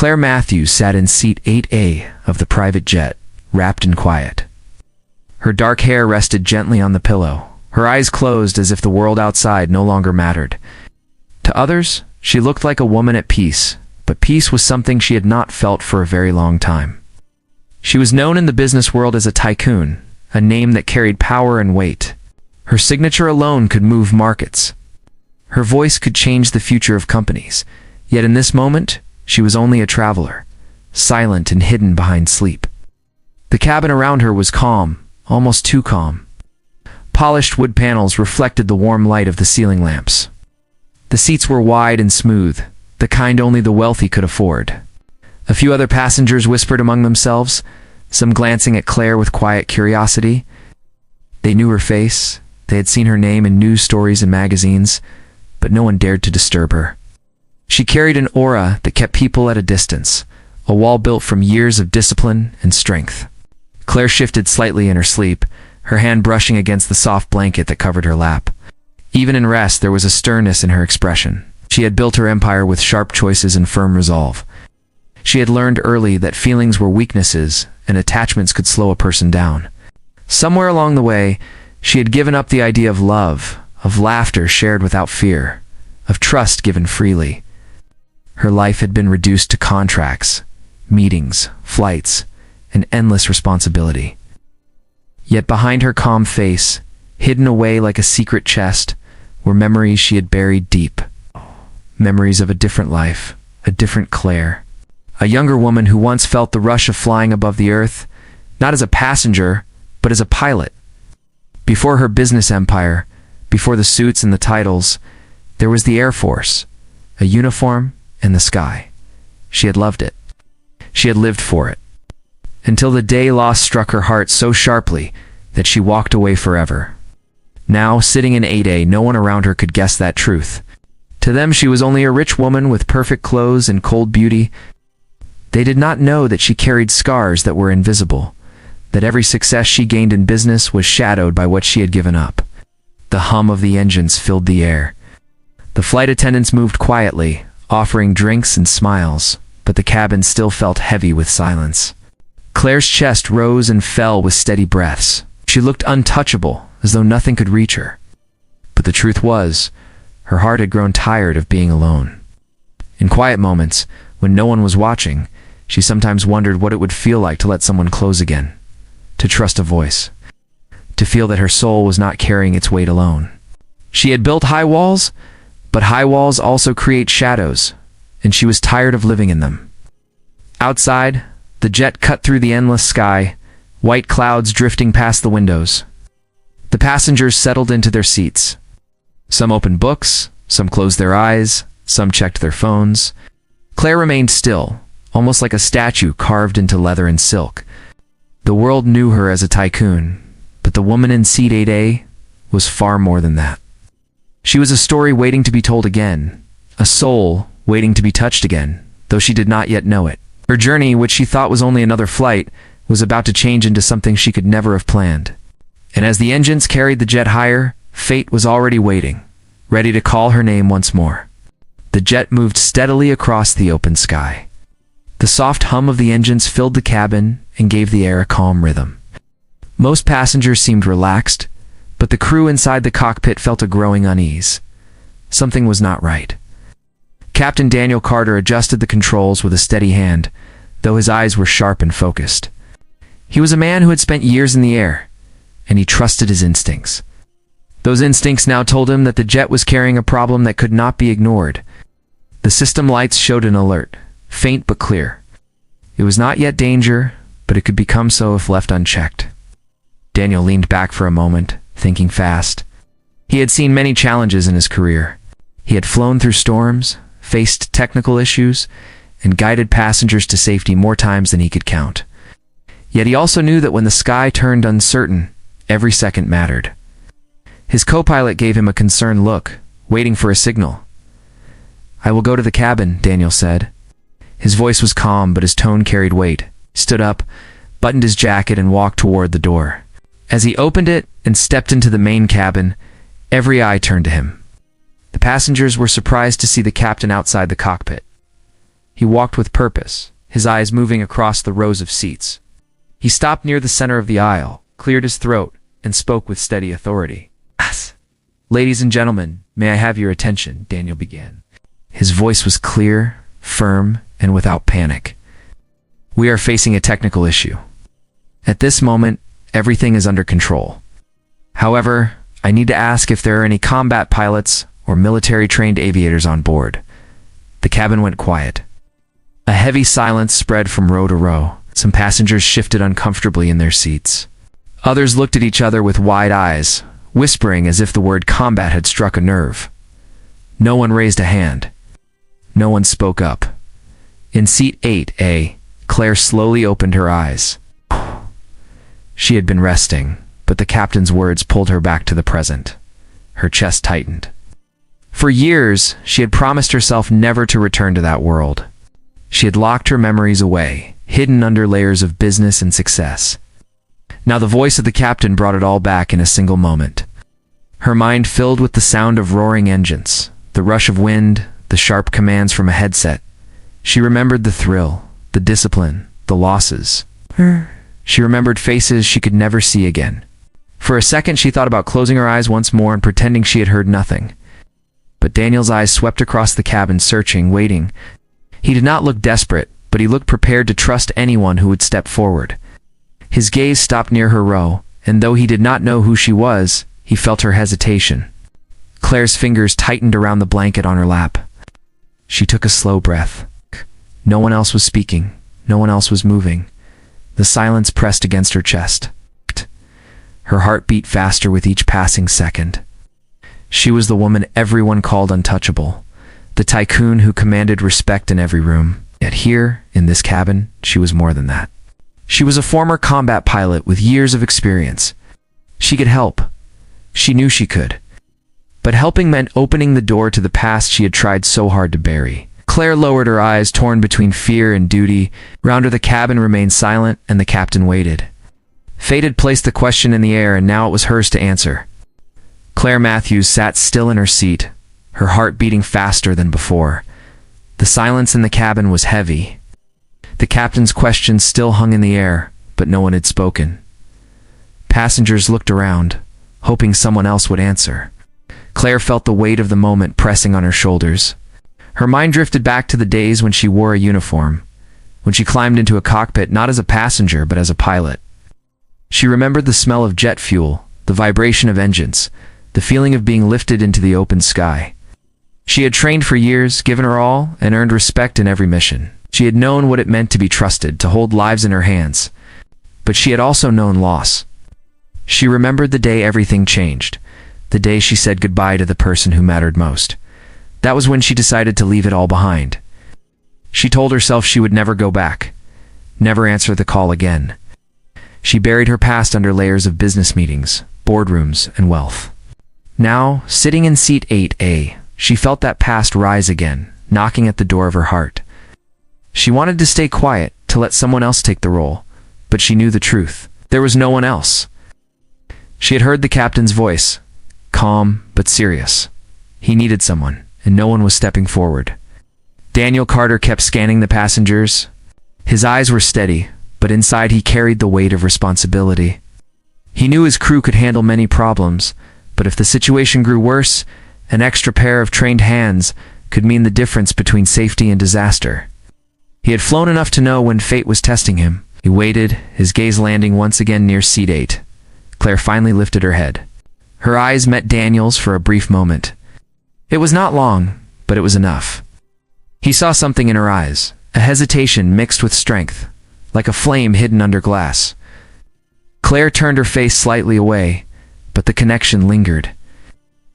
Claire Matthews sat in seat 8A of the private jet, wrapped in quiet. Her dark hair rested gently on the pillow, her eyes closed as if the world outside no longer mattered. To others, she looked like a woman at peace, but peace was something she had not felt for a very long time. She was known in the business world as a tycoon, a name that carried power and weight. Her signature alone could move markets. Her voice could change the future of companies. Yet in this moment, she was only a traveler, silent and hidden behind sleep. The cabin around her was calm, almost too calm. Polished wood panels reflected the warm light of the ceiling lamps. The seats were wide and smooth, the kind only the wealthy could afford. A few other passengers whispered among themselves, some glancing at Claire with quiet curiosity. They knew her face, they had seen her name in news stories and magazines, but no one dared to disturb her. She carried an aura that kept people at a distance, a wall built from years of discipline and strength. Claire shifted slightly in her sleep, her hand brushing against the soft blanket that covered her lap. Even in rest, there was a sternness in her expression. She had built her empire with sharp choices and firm resolve. She had learned early that feelings were weaknesses and attachments could slow a person down. Somewhere along the way, she had given up the idea of love, of laughter shared without fear, of trust given freely. Her life had been reduced to contracts, meetings, flights, and endless responsibility. Yet behind her calm face, hidden away like a secret chest, were memories she had buried deep. Memories of a different life, a different Claire. A younger woman who once felt the rush of flying above the earth, not as a passenger, but as a pilot. Before her business empire, before the suits and the titles, there was the Air Force, a uniform and the sky. She had loved it. She had lived for it. Until the day loss struck her heart so sharply that she walked away forever. Now, sitting in 8A, no one around her could guess that truth. To them, she was only a rich woman with perfect clothes and cold beauty. They did not know that she carried scars that were invisible, that every success she gained in business was shadowed by what she had given up. The hum of the engines filled the air. The flight attendants moved quietly, offering drinks and smiles, but the cabin still felt heavy with silence. Claire's chest rose and fell with steady breaths. She looked untouchable, as though nothing could reach her. But the truth was, her heart had grown tired of being alone. In quiet moments, when no one was watching, she sometimes wondered what it would feel like to let someone close again, to trust a voice, to feel that her soul was not carrying its weight alone. She had built high walls, but high walls also create shadows, and she was tired of living in them. Outside, the jet cut through the endless sky, white clouds drifting past the windows. The passengers settled into their seats. Some opened books, some closed their eyes, some checked their phones. Claire remained still, almost like a statue carved into leather and silk. The world knew her as a tycoon, but the woman in seat 8A was far more than that. She was a story waiting to be told again, a soul waiting to be touched again, though she did not yet know it. Her journey, which she thought was only another flight, was about to change into something she could never have planned. And as the engines carried the jet higher, fate was already waiting, ready to call her name once more. The jet moved steadily across the open sky. The soft hum of the engines filled the cabin and gave the air a calm rhythm. Most passengers seemed relaxed, but the crew inside the cockpit felt a growing unease. Something was not right. Captain Daniel Carter adjusted the controls with a steady hand, though his eyes were sharp and focused. He was a man who had spent years in the air, and he trusted his instincts. Those instincts now told him that the jet was carrying a problem that could not be ignored. The system lights showed an alert, faint but clear. It was not yet danger, but it could become so if left unchecked. Daniel leaned back for a moment, thinking fast. He had seen many challenges in his career. He had flown through storms, faced technical issues, and guided passengers to safety more times than he could count. Yet he also knew that when the sky turned uncertain, every second mattered. His co-pilot gave him a concerned look, waiting for a signal. "I will go to the cabin," Daniel said. His voice was calm, but his tone carried weight. He stood up, buttoned his jacket, and walked toward the door. As he opened it and stepped into the main cabin, every eye turned to him. The passengers were surprised to see the captain outside the cockpit. He walked with purpose, his eyes moving across the rows of seats. He stopped near the center of the aisle, cleared his throat, and spoke with steady authority. "Ladies and gentlemen, may I have your attention?" Daniel began. His voice was clear, firm, and without panic. "We are facing a technical issue. At this moment, everything is under control. However, I need to ask if there are any combat pilots or military-trained aviators on board." The cabin went quiet. A heavy silence spread from row to row. Some passengers shifted uncomfortably in their seats. Others looked at each other with wide eyes, whispering as if the word combat had struck a nerve. No one raised a hand. No one spoke up. In seat 8A, Claire slowly opened her eyes. She had been resting, but the captain's words pulled her back to the present. Her chest tightened. For years, she had promised herself never to return to that world. She had locked her memories away, hidden under layers of business and success. Now the voice of the captain brought it all back in a single moment. Her mind filled with the sound of roaring engines, the rush of wind, the sharp commands from a headset. She remembered the thrill, the discipline, the losses. She remembered faces she could never see again. For a second she thought about closing her eyes once more and pretending she had heard nothing. But Daniel's eyes swept across the cabin, searching, waiting. He did not look desperate, but he looked prepared to trust anyone who would step forward. His gaze stopped near her row, and though he did not know who she was, he felt her hesitation. Claire's fingers tightened around the blanket on her lap. She took a slow breath. No one else was speaking. No one else was moving. The silence pressed against her chest. Her heart beat faster with each passing second. She was the woman everyone called untouchable, the tycoon who commanded respect in every room. Yet here, in this cabin, she was more than that. She was a former combat pilot with years of experience. She could help. She knew she could. But helping meant opening the door to the past she had tried so hard to bury. Claire lowered her eyes, torn between fear and duty. Round her the cabin remained silent, and the captain waited. Fate had placed the question in the air, and now it was hers to answer. Claire Matthews sat still in her seat, her heart beating faster than before. The silence in the cabin was heavy. The captain's question still hung in the air, but no one had spoken. Passengers looked around, hoping someone else would answer. Claire felt the weight of the moment pressing on her shoulders. Her mind drifted back to the days when she wore a uniform, when she climbed into a cockpit not as a passenger but as a pilot. She remembered the smell of jet fuel, the vibration of engines, the feeling of being lifted into the open sky. She had trained for years, given her all, and earned respect in every mission. She had known what it meant to be trusted, to hold lives in her hands. But she had also known loss. She remembered the day everything changed, the day she said goodbye to the person who mattered most. That was when she decided to leave it all behind. She told herself she would never go back, never answer the call again. She buried her past under layers of business meetings, boardrooms, and wealth. Now, sitting in seat 8A, she felt that past rise again, knocking at the door of her heart. She wanted to stay quiet, to let someone else take the role, but she knew the truth. There was no one else. She had heard the captain's voice, calm but serious. He needed someone, and no one was stepping forward. Daniel Carter kept scanning the passengers. His eyes were steady, but inside he carried the weight of responsibility. He knew his crew could handle many problems, but if the situation grew worse, an extra pair of trained hands could mean the difference between safety and disaster. He had flown enough to know when fate was testing him. He waited, his gaze landing once again near seat 8. Claire finally lifted her head. Her eyes met Daniel's for a brief moment. It was not long, but it was enough. He saw something in her eyes, a hesitation mixed with strength, like a flame hidden under glass. Claire turned her face slightly away, but the connection lingered.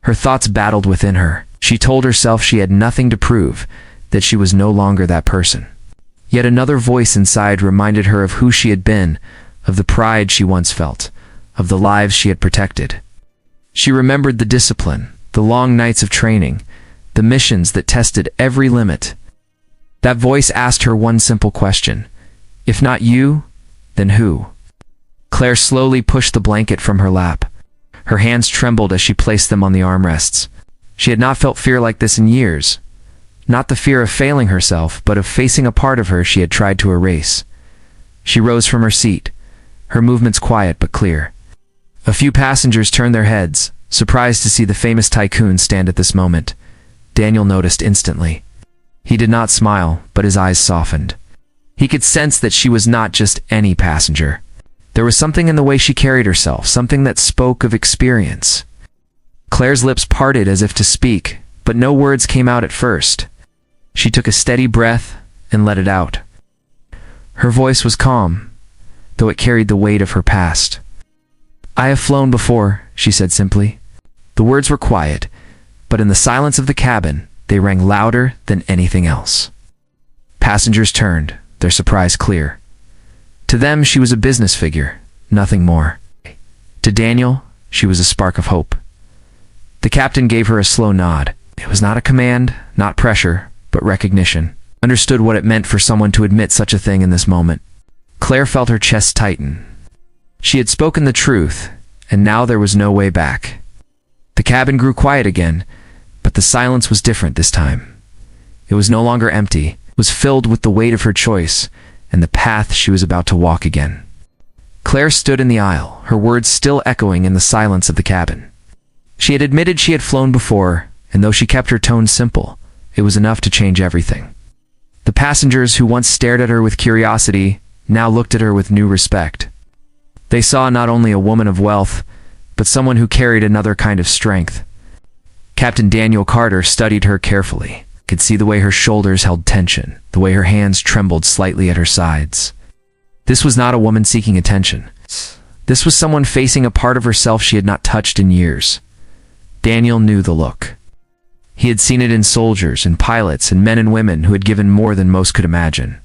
Her thoughts battled within her. She told herself she had nothing to prove, that she was no longer that person. Yet another voice inside reminded her of who she had been, of the pride she once felt, of the lives she had protected. She remembered the discipline, the long nights of training, the missions that tested every limit. That voice asked her one simple question. If not you, then who? Claire slowly pushed the blanket from her lap. Her hands trembled as she placed them on the armrests. She had not felt fear like this in years. Not the fear of failing herself, but of facing a part of her she had tried to erase. She rose from her seat, her movements quiet but clear. A few passengers turned their heads, surprised to see the famous Tycoon stand at this moment. Daniel noticed instantly. He did not smile, but his eyes softened. He could sense that she was not just any passenger. There was something in the way she carried herself, something that spoke of experience. Claire's lips parted as if to speak, but no words came out at first. She took a steady breath and let it out. Her voice was calm, though it carried the weight of her past. "I have flown before," she said simply. The words were quiet, but in the silence of the cabin, they rang louder than anything else. Passengers turned, their surprise clear. To them, she was a business figure, nothing more. To Daniel, she was a spark of hope. The captain gave her a slow nod. It was not a command, not pressure, but recognition. Understood what it meant for someone to admit such a thing in this moment. Claire felt her chest tighten. She had spoken the truth, and now there was no way back. The cabin grew quiet again, but the silence was different this time. It was no longer empty. It was filled with the weight of her choice and the path she was about to walk again. Claire stood in the aisle, her words still echoing in the silence of the cabin. She had admitted she had flown before, and though she kept her tone simple, it was enough to change everything. The passengers who once stared at her with curiosity now looked at her with new respect. They saw not only a woman of wealth, but someone who carried another kind of strength. Captain Daniel Carter studied her carefully, could see the way her shoulders held tension, the way her hands trembled slightly at her sides. This was not a woman seeking attention. This was someone facing a part of herself she had not touched in years. Daniel knew the look. He had seen it in soldiers and pilots and men and women who had given more than most could imagine.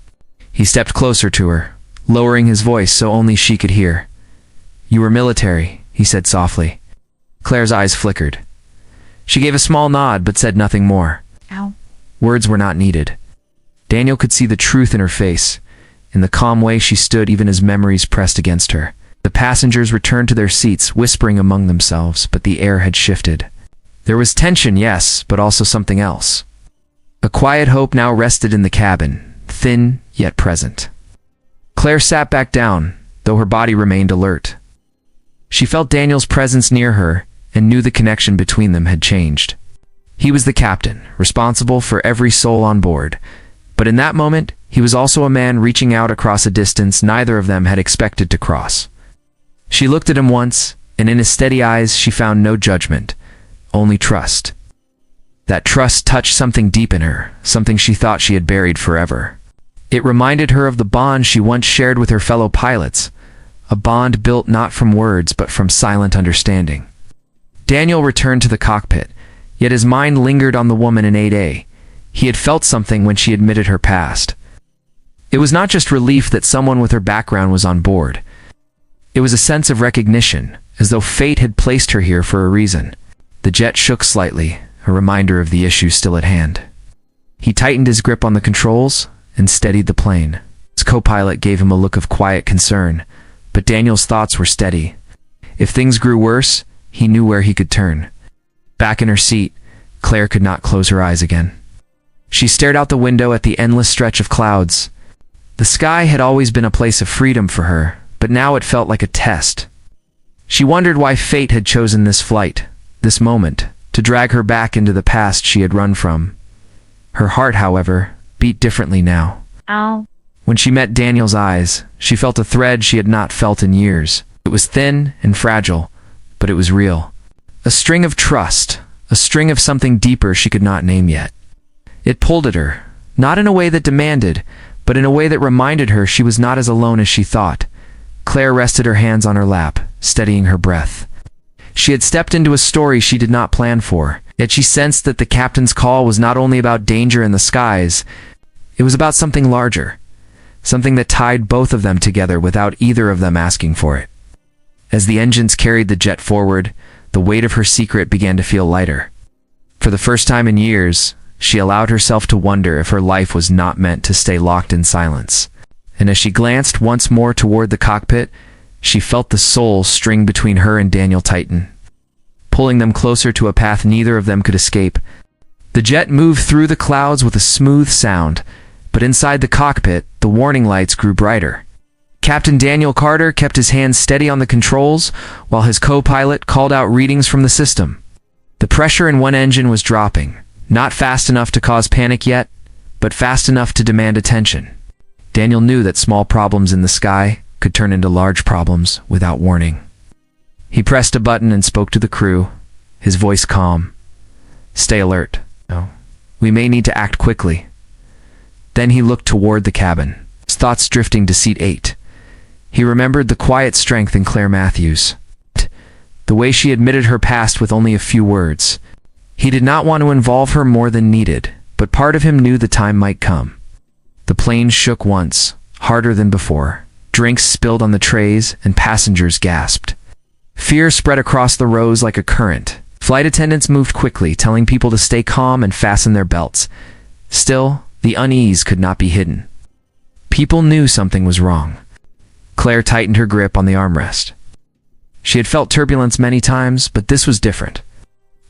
He stepped closer to her, lowering his voice so only she could hear. "You were military," he said softly. Claire's eyes flickered. She gave a small nod but said nothing more. Ow. Words were not needed. Daniel could see the truth in her face, in the calm way she stood even as memories pressed against her. The passengers returned to their seats, whispering among themselves, but the air had shifted. There was tension, yes, but also something else. A quiet hope now rested in the cabin, thin yet present. Claire sat back down, though her body remained alert. She felt Daniel's presence near her and knew the connection between them had changed. He was the captain, responsible for every soul on board. But in that moment, he was also a man reaching out across a distance neither of them had expected to cross. She looked at him once, and in his steady eyes she found no judgment, only trust. That trust touched something deep in her, something she thought she had buried forever. It reminded her of the bond she once shared with her fellow pilots, a bond built not from words but from silent understanding. Daniel returned to the cockpit, yet his mind lingered on the woman in 8A. He had felt something when she admitted her past. It was not just relief that someone with her background was on board. It was a sense of recognition, as though fate had placed her here for a reason. The jet shook slightly, a reminder of the issue still at hand. He tightened his grip on the controls and steadied the plane. His co-pilot gave him a look of quiet concern, but Daniel's thoughts were steady. If things grew worse, he knew where he could turn. Back in her seat, Claire could not close her eyes again. She stared out the window at the endless stretch of clouds. The sky had always been a place of freedom for her, but now it felt like a test. She wondered why fate had chosen this flight, this moment, to drag her back into the past she had run from. Her heart, however, beat differently now. Ow. When she met Daniel's eyes, she felt a thread she had not felt in years. It was thin and fragile, but it was real. A string of trust, a string of something deeper she could not name yet. It pulled at her, not in a way that demanded, but in a way that reminded her she was not as alone as she thought. Claire rested her hands on her lap, steadying her breath. She had stepped into a story she did not plan for, yet she sensed that the captain's call was not only about danger in the skies, it was about something larger, something that tied both of them together without either of them asking for it. As the engines carried the jet forward, the weight of her secret began to feel lighter. For the first time in years, she allowed herself to wonder if her life was not meant to stay locked in silence. And as she glanced once more toward the cockpit, she felt the soul string between her and Daniel tighten, pulling them closer to a path neither of them could escape. The jet moved through the clouds with a smooth sound, but inside the cockpit, the warning lights grew brighter. Captain Daniel Carter kept his hands steady on the controls, while his co-pilot called out readings from the system. The pressure in one engine was dropping, not fast enough to cause panic yet, but fast enough to demand attention. Daniel knew that small problems in the sky could turn into large problems without warning. He pressed a button and spoke to the crew, his voice calm. "Stay alert. We may need to act quickly." Then he looked toward the cabin, his thoughts drifting to seat 8. He remembered the quiet strength in Claire Matthews, the way she admitted her past with only a few words. He did not want to involve her more than needed, but part of him knew the time might come. The plane shook once, harder than before. Drinks spilled on the trays, and passengers gasped. Fear spread across the rows like a current. Flight attendants moved quickly, telling people to stay calm and fasten their belts. Still, the unease could not be hidden. People knew something was wrong. Claire tightened her grip on the armrest. She had felt turbulence many times, but this was different.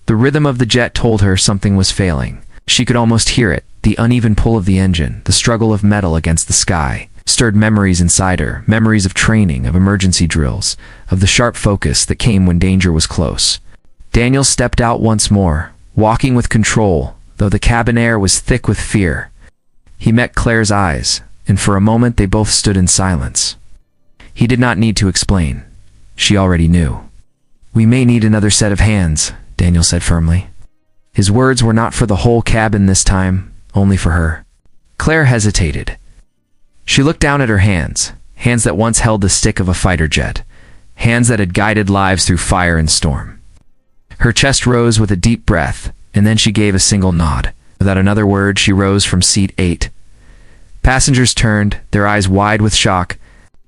The rhythm of the jet told her something was failing. She could almost hear it, the uneven pull of the engine, the struggle of metal against the sky. Stirred memories inside her, memories of training, of emergency drills, of the sharp focus that came when danger was close. Daniel stepped out once more, walking with control, though the cabin air was thick with fear. He met Claire's eyes, and for a moment they both stood in silence. He did not need to explain. She already knew. "We may need another set of hands," Daniel said firmly. His words were not for the whole cabin this time, only for her. Claire hesitated. She looked down at her hands, hands that once held the stick of a fighter jet, hands that had guided lives through fire and storm. Her chest rose with a deep breath, and then she gave a single nod. Without another word, she rose from seat 8. Passengers turned, their eyes wide with shock.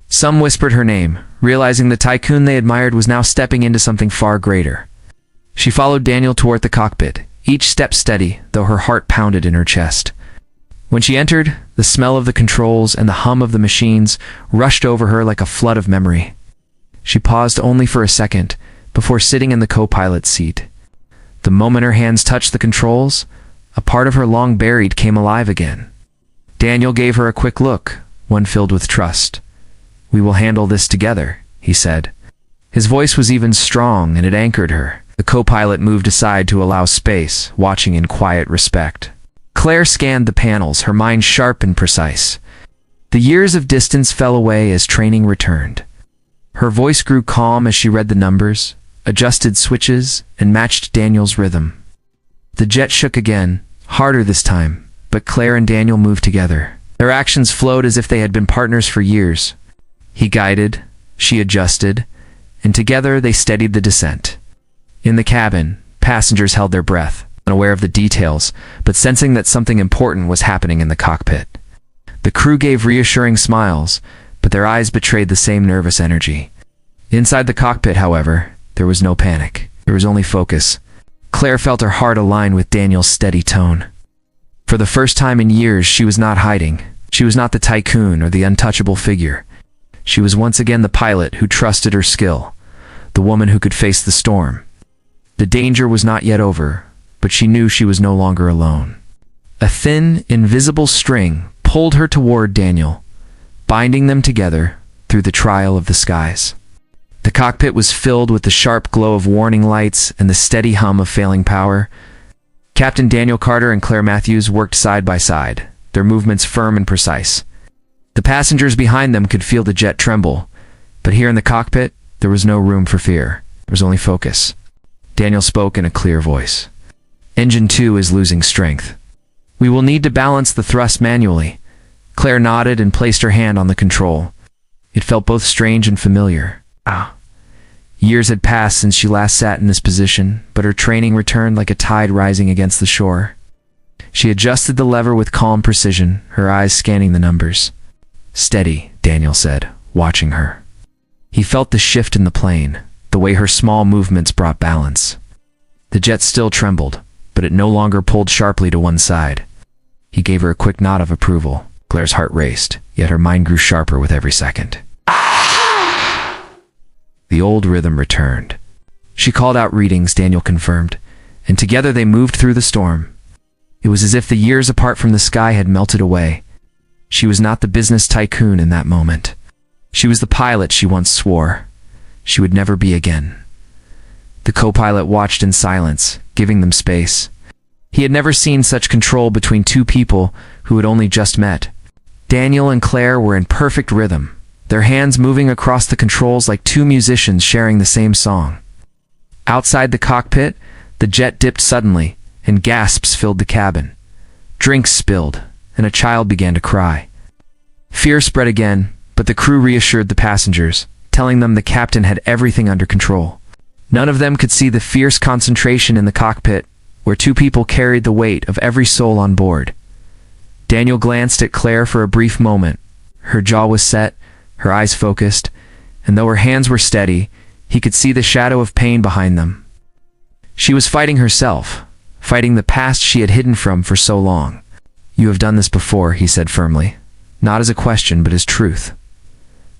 Some whispered her name, realizing the Tycoon they admired was now stepping into something far greater. She followed Daniel toward the cockpit, each step steady, though her heart pounded in her chest. When she entered, the smell of the controls and the hum of the machines rushed over her like a flood of memory. She paused only for a second, before sitting in the co-pilot's seat. The moment her hands touched the controls, a part of her long buried came alive again. Daniel gave her a quick look, one filled with trust. "We will handle this together," he said. His voice was even strong, and it anchored her. The co-pilot moved aside to allow space, watching in quiet respect. Claire scanned the panels, her mind sharp and precise. The years of distance fell away as training returned. Her voice grew calm as she read the numbers, adjusted switches, and matched Daniel's rhythm. The jet shook again, harder this time, but Claire and Daniel moved together. Their actions flowed as if they had been partners for years. He guided, she adjusted, and together they steadied the descent. In the cabin, passengers held their breath, unaware of the details, but sensing that something important was happening in the cockpit. The crew gave reassuring smiles, but their eyes betrayed the same nervous energy. Inside the cockpit, however, there was no panic. There was only focus. Claire felt her heart align with Daniel's steady tone. For the first time in years, she was not hiding. She was not the Tycoon or the untouchable figure. She was once again the pilot who trusted her skill, the woman who could face the storm. The danger was not yet over, but she knew she was no longer alone. A thin, invisible string pulled her toward Daniel, binding them together through the trial of the skies. The cockpit was filled with the sharp glow of warning lights and the steady hum of failing power. Captain Daniel Carter and Claire Matthews worked side by side, their movements firm and precise. The passengers behind them could feel the jet tremble, but here in the cockpit, there was no room for fear. There was only focus. Daniel spoke in a clear voice. "Engine 2 is losing strength. We will need to balance the thrust manually." Claire nodded and placed her hand on the control. It felt both strange and familiar. Years had passed since she last sat in this position, but her training returned like a tide rising against the shore. She adjusted the lever with calm precision, her eyes scanning the numbers. "Steady," Daniel said, watching her. He felt the shift in the plane, the way her small movements brought balance. The jet still trembled, but it no longer pulled sharply to one side. He gave her a quick nod of approval. Claire's heart raced, yet her mind grew sharper with every second. The old rhythm returned. She called out readings, Daniel confirmed, and together they moved through the storm. It was as if the years apart from the sky had melted away. She was not the business tycoon in that moment. She was the pilot she once swore she would never be again. The co-pilot watched in silence, giving them space. He had never seen such control between two people who had only just met. Daniel and Claire were in perfect rhythm, their hands moving across the controls like two musicians sharing the same song. Outside the cockpit, the jet dipped suddenly, and gasps filled the cabin. Drinks spilled, and a child began to cry. Fear spread again, but the crew reassured the passengers, telling them the captain had everything under control. None of them could see the fierce concentration in the cockpit, where two people carried the weight of every soul on board. Daniel glanced at Claire for a brief moment. Her jaw was set, her eyes focused, and though her hands were steady, he could see the shadow of pain behind them. She was fighting herself, fighting the past she had hidden from for so long. "You have done this before," he said firmly, not as a question but as truth.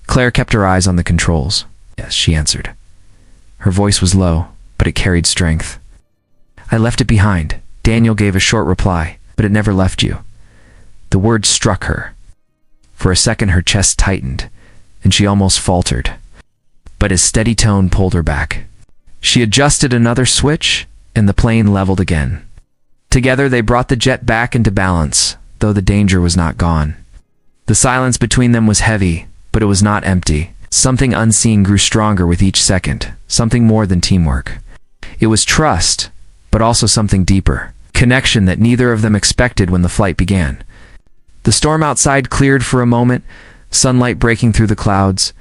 Claire kept her eyes on the controls. "Yes," she answered. Her voice was low, but it carried strength. "I left it behind," Daniel gave a short reply, "but it never left you." The word struck her. For a second her chest tightened, and she almost faltered. But his steady tone pulled her back. She adjusted another switch, and the plane leveled again. Together they brought the jet back into balance, though the danger was not gone. The silence between them was heavy, but it was not empty. Something unseen grew stronger with each second, something more than teamwork. It was trust, but also something deeper, connection that neither of them expected when the flight began. The storm outside cleared for a moment, sunlight breaking through the clouds.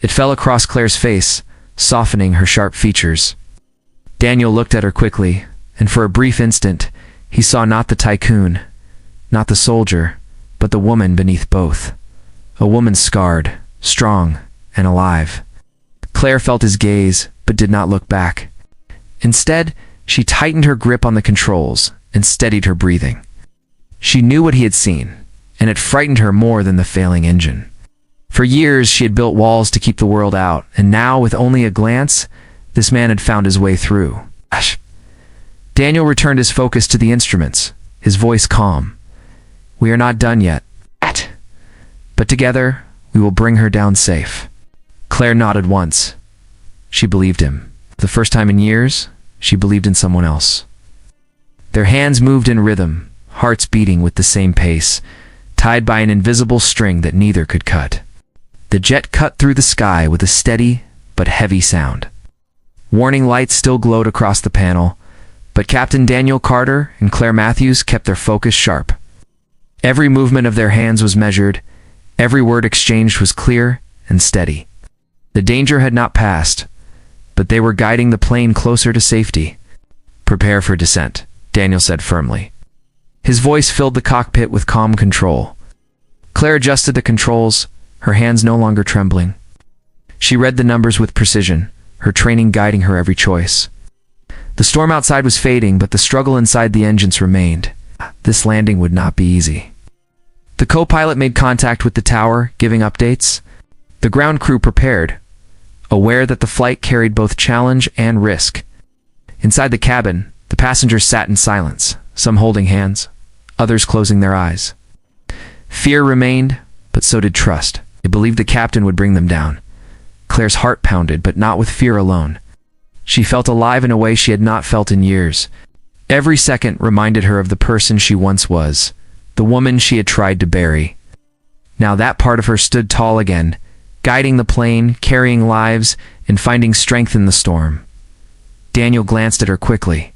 It fell across Claire's face, softening her sharp features. Daniel looked at her quickly, and for a brief instant, he saw not the tycoon, not the soldier, but the woman beneath both. A woman scarred, strong, and alive. Claire felt his gaze, but did not look back. Instead, she tightened her grip on the controls and steadied her breathing. She knew what he had seen, and it frightened her more than the failing engine. For years she had built walls to keep the world out, and now, with only a glance, this man had found his way through. Gosh. Daniel returned his focus to the instruments, his voice calm. "We are not done yet. But together, we will bring her down safe." Claire nodded once. She believed him. For the first time in years, she believed in someone else. Their hands moved in rhythm, hearts beating with the same pace, tied by an invisible string that neither could cut. The jet cut through the sky with a steady but heavy sound. Warning lights still glowed across the panel, but Captain Daniel Carter and Claire Matthews kept their focus sharp. Every movement of their hands was measured, every word exchanged was clear and steady. The danger had not passed, but they were guiding the plane closer to safety. "Prepare for descent," Daniel said firmly. His voice filled the cockpit with calm control. Claire adjusted the controls, her hands no longer trembling. She read the numbers with precision, her training guiding her every choice. The storm outside was fading, but the struggle inside the engines remained. This landing would not be easy. The co-pilot made contact with the tower, giving updates. The ground crew prepared, aware that the flight carried both challenge and risk. Inside the cabin, the passengers sat in silence, some holding hands, others closing their eyes. Fear remained, but so did trust. They believed the captain would bring them down. Claire's heart pounded, but not with fear alone. She felt alive in a way she had not felt in years. Every second reminded her of the person she once was, the woman she had tried to bury. Now that part of her stood tall again, guiding the plane, carrying lives, and finding strength in the storm. Daniel glanced at her quickly.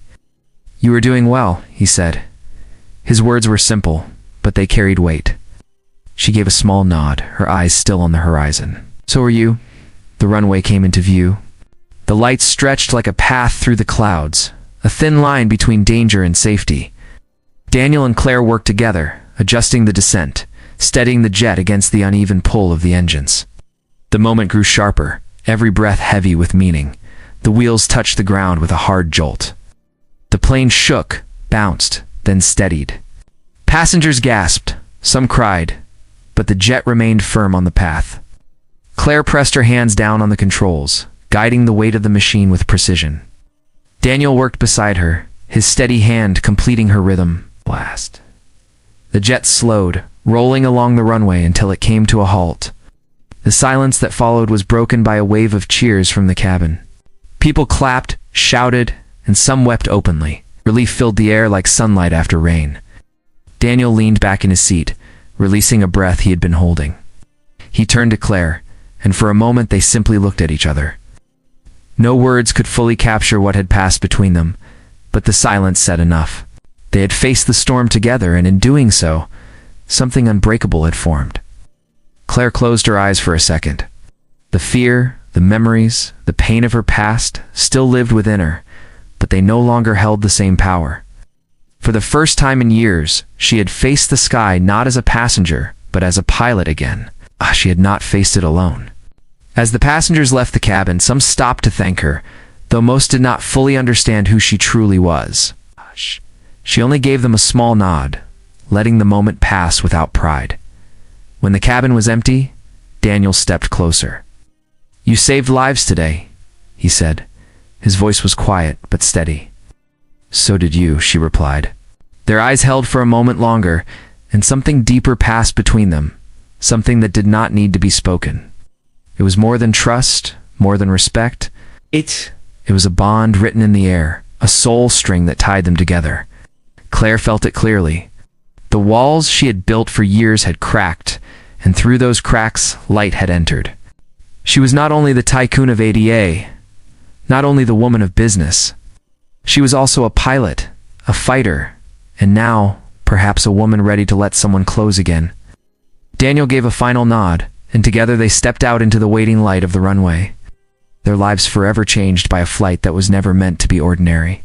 "You are doing well," he said. His words were simple, but they carried weight. She gave a small nod, her eyes still on the horizon. "So are you." The runway came into view. The lights stretched like a path through the clouds, a thin line between danger and safety. Daniel and Claire worked together, adjusting the descent, steadying the jet against the uneven pull of the engines. The moment grew sharper, every breath heavy with meaning. The wheels touched the ground with a hard jolt. The plane shook, bounced, then steadied. Passengers gasped, some cried, but the jet remained firm on the path. Claire pressed her hands down on the controls, guiding the weight of the machine with precision. Daniel worked beside her, his steady hand completing her rhythm. Blast. The jet slowed, rolling along the runway until it came to a halt. The silence that followed was broken by a wave of cheers from the cabin. People clapped, shouted, and some wept openly. Relief filled the air like sunlight after rain. Daniel leaned back in his seat, releasing a breath he had been holding. He turned to Claire, and for a moment they simply looked at each other. No words could fully capture what had passed between them, but the silence said enough. They had faced the storm together, and in doing so, something unbreakable had formed. Claire closed her eyes for a second. The fear, the memories, the pain of her past still lived within her, but they no longer held the same power. For the first time in years, she had faced the sky not as a passenger, but as a pilot again. She had not faced it alone. As the passengers left the cabin, some stopped to thank her, though most did not fully understand who she truly was. She only gave them a small nod, letting the moment pass without pride. When the cabin was empty, Daniel stepped closer. "You saved lives today," he said. His voice was quiet but steady. "So did you," she replied. Their eyes held for a moment longer, and something deeper passed between them, something that did not need to be spoken. It was more than trust, more than respect. It was a bond written in the air, a soul string that tied them together. Claire felt it clearly. The walls she had built for years had cracked, and through those cracks, light had entered. She was not only the tycoon of ADA, not only the woman of business. She was also a pilot, a fighter, and now, perhaps a woman ready to let someone close again. Daniel gave a final nod, and together they stepped out into the waiting light of the runway. Their lives forever changed by a flight that was never meant to be ordinary.